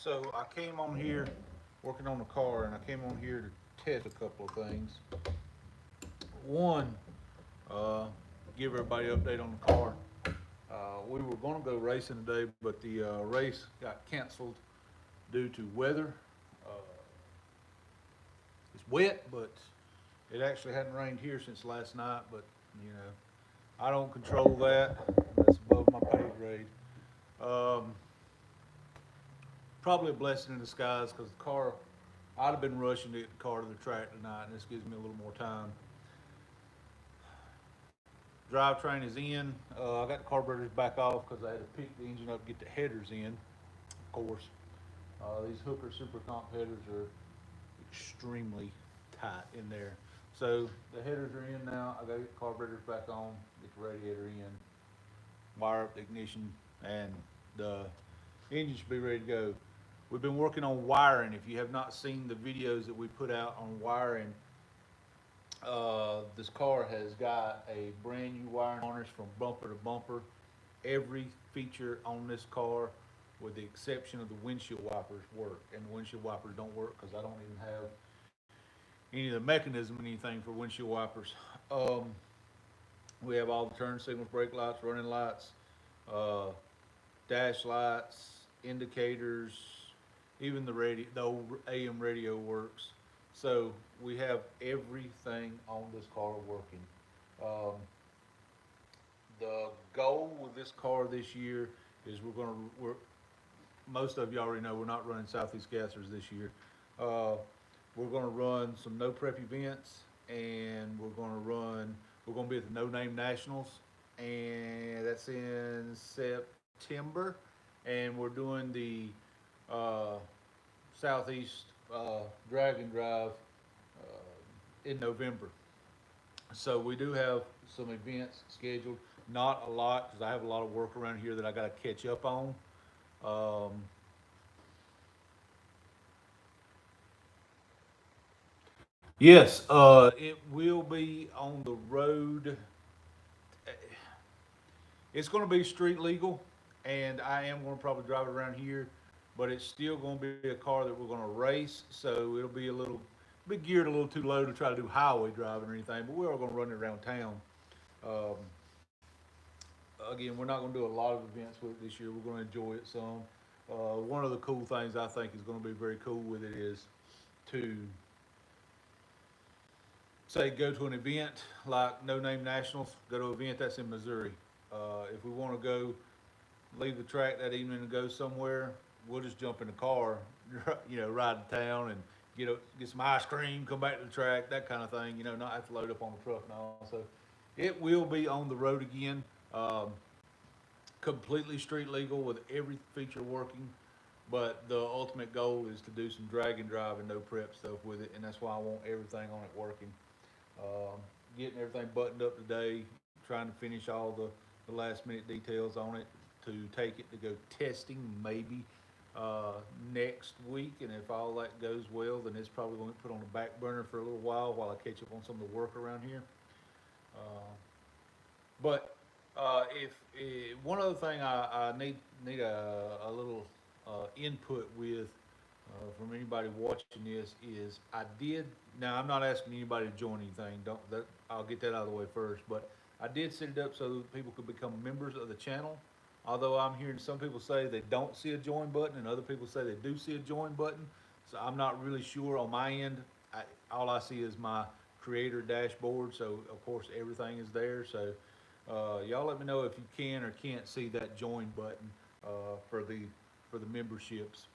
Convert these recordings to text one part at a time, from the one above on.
So I came on here working on the car, and I came on here to test a couple of things. One, uh, give everybody an update on the car. We were going to go racing today, but the race got canceled due to weather. Uh, it's wet, but it actually hadn't rained here since last night. But you know, I don't control that. That's above my pay grade. Um, Probably a blessing in disguise because the car, I'd have been rushing to get the car to the track tonight, and this gives me a little more time. Drivetrain is in. I got the carburetors back off because I had to pick the engine up, get the headers in. Of course, these Hooker Super Comp headers are extremely tight in there. So the headers are in now. I got to get the carburetors back on, get the radiator in, wire up the ignition, and the engine should be ready to go. We've been working on wiring. If you have not seen the videos that we put out on wiring, this car has got a brand new wiring harness from bumper to bumper. Every feature on this car, with the exception of the windshield wipers, work. And the windshield wipers don't work because I don't even have any of the mechanism or anything for windshield wipers. Um, we have all the turn signals, brake lights, running lights, uh, dash lights, indicators, even the old AM radio works. So we have everything on this car working. Um, the goal with this car this year is we're most of you already know we're not running Southeast Gassers this year. Uh, we're going to run some no prep events, and we're going to be at the No Name Nationals, and that's in September, and we're doing the uh, Southeast Dragon Drive in November. So we do have some events scheduled. Not a lot because I have a lot of work around here that I got to catch up on. Um, yes, it will be on the road. It's going to be street legal, and I am going to probably drive it around here, but it's still going to be a car that we're going to race. So it'll be be geared a little too low to try to do highway driving or anything. But we are going to run it around town. Um, Again, we're not going to do a lot of events with it this year. We're going to enjoy it some. One of the cool things I think is going to be very cool with it is to say go to an event like No Name Nationals, go to an event that's in Missouri. If we want to go leave the track that evening and go somewhere, we'll just jump in the car, ride to town and get some ice cream, come back to the track, that kind of thing. Not have to load up on the truck and all. So it will be on the road again, completely street legal with every feature working. But the ultimate goal is to do some drag and drive and no prep stuff with it, and that's why I want everything on it working. Getting everything buttoned up today, trying to finish all the last minute details on it to take it to go testing maybe next week. And if all that goes well, then it's probably going to be put on the back burner for a little while I catch up on some of the work around here. Uh, but if one other thing I need a little input with from anybody watching this is I did. Now I'm not asking anybody to join anything. Don't that I'll get that out of the way first. But I did set it up so that people could become members of the channel. Although I'm hearing some people say they don't see a join button, and other people say they do see a join button. So I'm not really sure on my end. All I see is my creator dashboard. So of course everything is there. So y'all let me know if you can or can't see that join button for the memberships.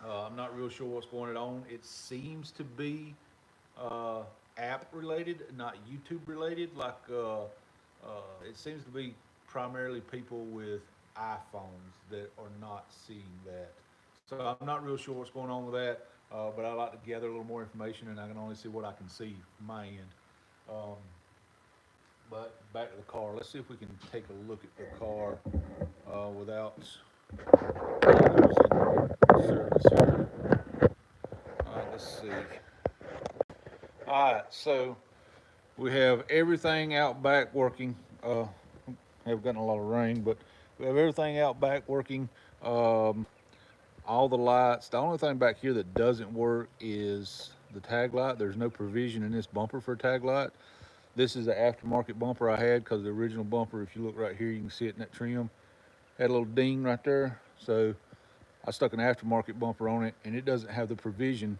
I'm not real sure what's going on. It seems to be uh, app related, not YouTube related. It seems to be primarily people with iPhones that are not seeing that. So I'm not real sure what's going on with that. But I like to gather a little more information, and I can only see what I can see from my end. Um, but back to the car. Let's see if we can take a look at the car without service here. All right, let's see. All right, so we have everything out back working. Have gotten a lot of rain, but we have everything out back working. Um, all the lights. The only thing back here that doesn't work is the tag light. There's no provision in this bumper for a tag light. This is the aftermarket bumper I had because the original bumper, if you look right here, you can see it in that trim, had a little ding right there. So I stuck an aftermarket bumper on it, and it doesn't have the provision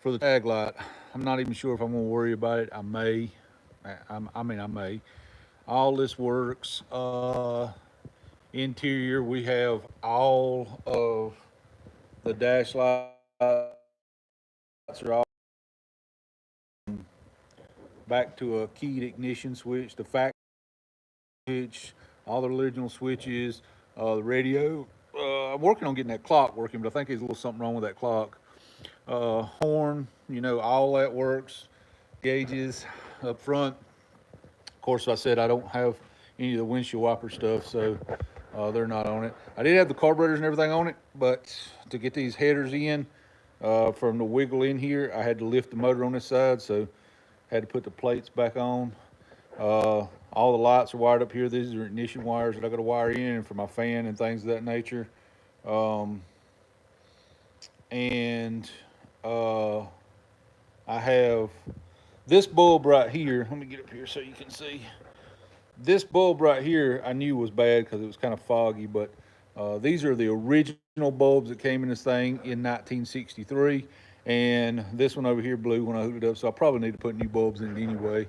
for the tag light. I'm not even sure if I'm going to worry about it. I may. I may. All this works. Interior, we have all of the dash lights are all back to a keyed ignition switch. The factory switch, all the original switches, the radio. I'm working on getting that clock working, but I think there's a little something wrong with that clock. Horn, all that works. Gauges up front. Of course, I said I don't have any of the windshield wiper stuff, so they're not on it. I did have the carburetors and everything on it, but to get these headers in from the wiggle in here, I had to lift the motor on this side, so had to put the plates back on. All the lights are wired up here. These are ignition wires that I got to wire in for my fan and things of that nature. Um, and I have this bulb right here. Let me get up here so you can see. This bulb right here I knew was bad because it was kind of foggy, but these are the original bulbs that came in this thing in 1963. And this one over here blew when I hooked it up, so I probably need to put new bulbs in it anyway.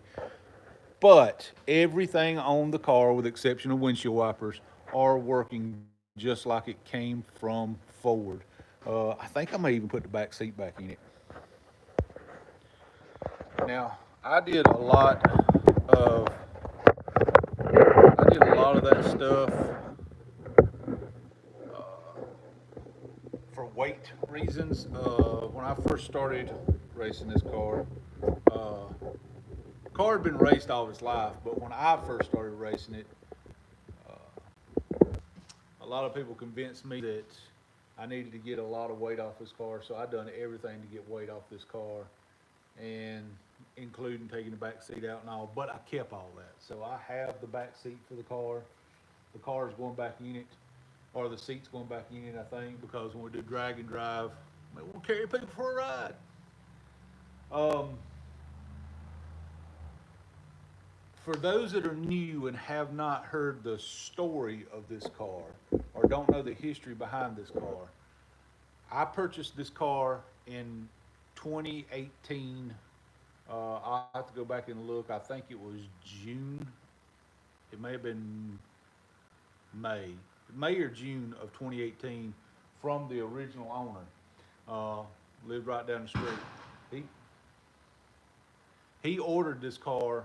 But everything on the car, with the exception of windshield wipers, are working just like it came from Ford. I think I may even put the back seat back in it. Now, of I did a lot of that stuff for weight reasons. When I first started racing this car, the car had been raced all its life, but when I first started racing it, a lot of people convinced me that I needed to get a lot of weight off this car, so I done everything to get weight off this car, and including taking the back seat out and all. But I kept all that, so I have the back seat for the car. The car is going back in it, or the seat's going back in it, I think, because when we do drag and drive, we'll carry people for a ride. Um, for those that are new and have not heard the story of this car or don't know the history behind this car, I purchased this car in 2018. I'll have to go back and look. I think it was June. It may have been May, May or June of 2018, from the original owner. Lived right down the street. He he ordered this car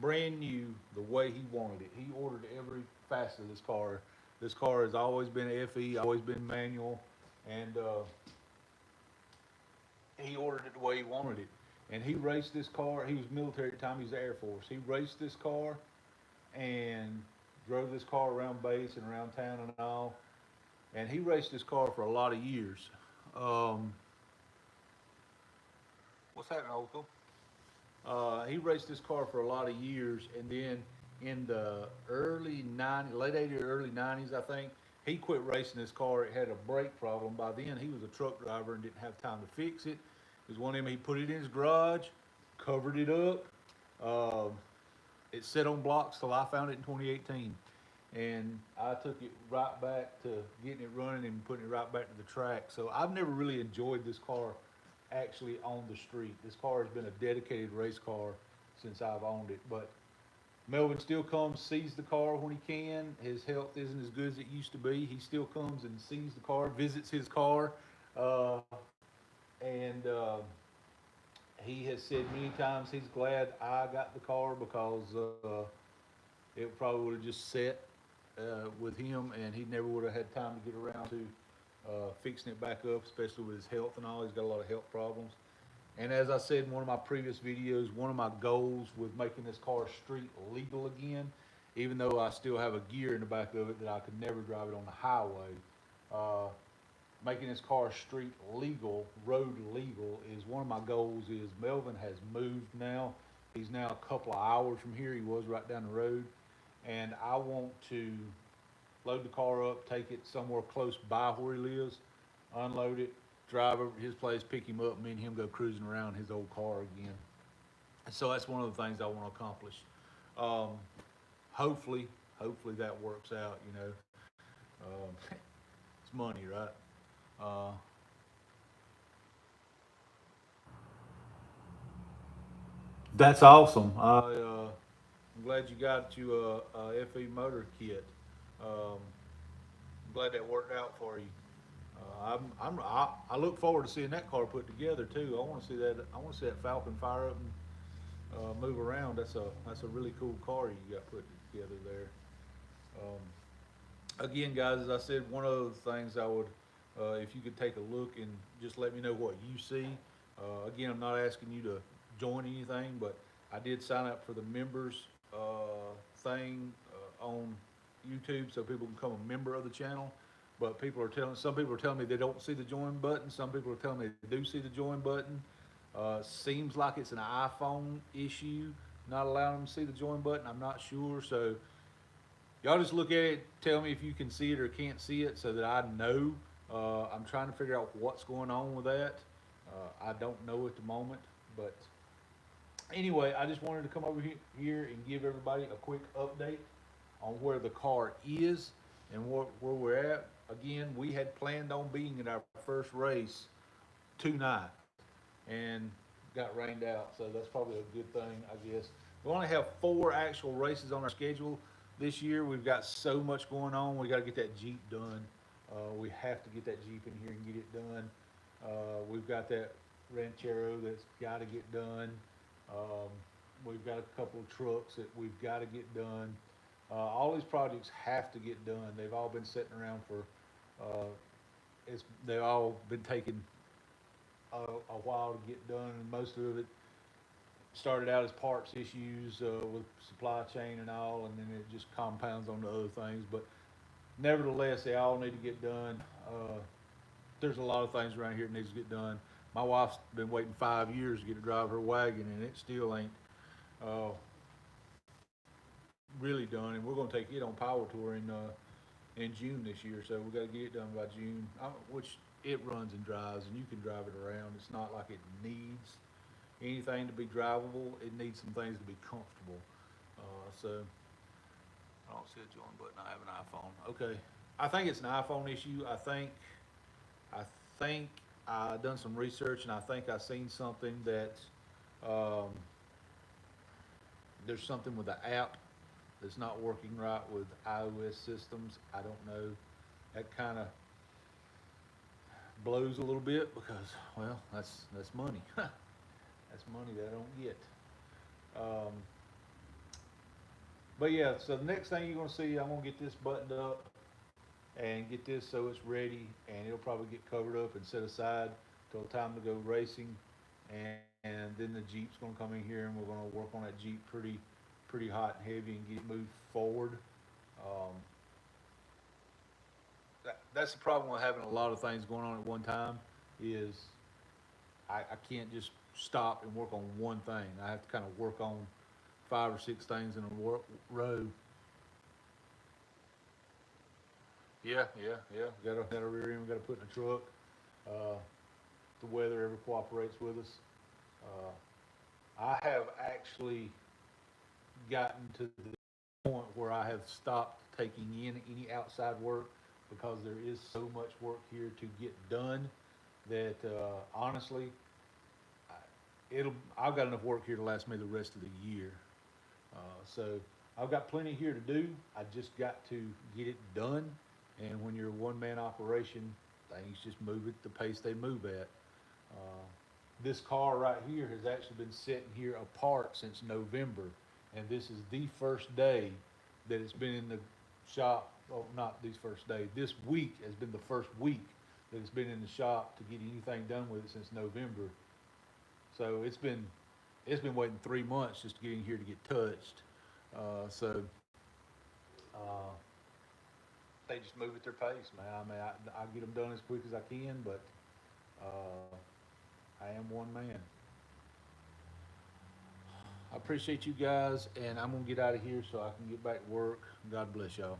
brand new the way he wanted it. He ordered every facet of this car. This car has always been FE, always been manual, and he ordered it the way he wanted it. And he raced this car. He was military at the time. He was Air Force. He raced this car and drove this car around base and around town and all. And he raced this car for a lot of years. Um, what's happening, Uncle? He raced this car for a lot of years, and then in the early '90s, late '80s, early '90s, I think, he quit racing this car. It had a brake problem. By then, he was a truck driver and didn't have time to fix it. It was one of them. He put it in his garage, covered it up. Um, it sat on blocks till I found it in 2018, and I took it right back to getting it running and putting it right back to the track. So I've never really enjoyed this car actually on the street. This car has been a dedicated race car since I've owned it. But Melvin still comes, sees the car when he can. His health isn't as good as it used to be. He still comes and sees the car, visits his car, uh, and he has said many times he's glad I got the car because it probably would have just sat with him, and he never would have had time to get around to fixing it back up, especially with his health and all. He's got a lot of health problems. And as I said in one of my previous videos, one of my goals with making this car street legal again, even though I still have a gear in the back of it that I could never drive it on the highway, uh, making this car street legal, road legal, is one of my goals. Is Melvin has moved now. He's now a couple of hours from here. He was right down the road. And I want to load the car up, take it somewhere close by where he lives, unload it, drive over to his place, pick him up, me and him go cruising around his old car again. So that's one of the things I want to accomplish. Um, hopefully, hopefully that works out. It's money, right? Uh, that's awesome. I'm glad you got you a FE motor kit. Um, I'm glad that worked out for you. I look forward to seeing that car put together too. I want to see that. I want to see that Falcon fire up and move around. That's a really cool car you got put together there. Again, guys, as I said, one of the things I would, if you could take a look and just let me know what you see. Again, I'm not asking you to join anything, but I did sign up for the members thing on YouTube, so people can become a member of the channel. But some people are telling me they don't see the join button. Some people are telling me they do see the join button. Seems like it's an iPhone issue, not allowing them to see the join button. I'm not sure, so y'all just look at it, tell me if you can see it or can't see it so that I know. I'm trying to figure out what's going on with that. I don't know at the moment, but anyway, I just wanted to come over here and give everybody a quick update on where the car is and where we're at. Again, we had planned on being at our first race tonight and got rained out, so that's probably a good thing, I guess. We only have 4 actual races on our schedule this year. We've got so much going on. We got to get that Jeep done. We have to get that Jeep in here and get it done. We've got that Ranchero that's got to get done. Um, we've got a couple of trucks that we've got to get done. All these projects have to get done. They've all been sitting around for, they've all been taking a while to get done, and most of it started out as parts issues with supply chain and all, and then it just compounds on the other things. But nevertheless, they all need to get done. There's a lot of things around here that needs to get done. My wife's been waiting 5 years to get to drive her wagon, and it still ain't uh, really done. And we're going to take it on power tour in June this year, so we got to get it done by June. Which it runs and drives, and you can drive it around. It's not like it needs anything to be drivable. It needs some things to be comfortable. So I don't see a join button. I have an iPhone. Okay, I think it's an iPhone issue. I think I done some research, and I think I seen something that um, there's something with the app that's not working right with iOS systems. I don't know. That kind of blows a little bit because, well, that's money. That's money that I don't get. Um, but yeah, so the next thing you're gonna see, I'm gonna get this buttoned up and get this so it's ready, and it'll probably get covered up and set aside till time to go racing, and then the Jeep's gonna come in here and we're gonna work on that Jeep pretty hot and heavy and get it moved forward. Um, that's the problem with having a lot of things going on at one time is I can't just stop and work on one thing. I have to kind of work on 5 or 6 things in a row. Yeah. Got a rear end we got to put in the truck. Uh, the weather ever cooperates with us. I have actually gotten to the point where I have stopped taking in any outside work because there is so much work here to get done that honestly, I've got enough work here to last me the rest of the year. So I've got plenty here to do. I just got to get it done. And when you're a one-man operation, things just move at the pace they move at. This car right here has actually been sitting here apart since November, and this is the first day that it's been in the shop. Oh, not this first day. This week has been the first week that it's been in the shop to get anything done with it since November. So it's been waiting 3 months just to get in here to get touched. So they just move at their pace, man. I mean, I get them done as quick as I can, but I am one man. I appreciate you guys, and I'm gonna get out of here so I can get back to work. God bless y'all.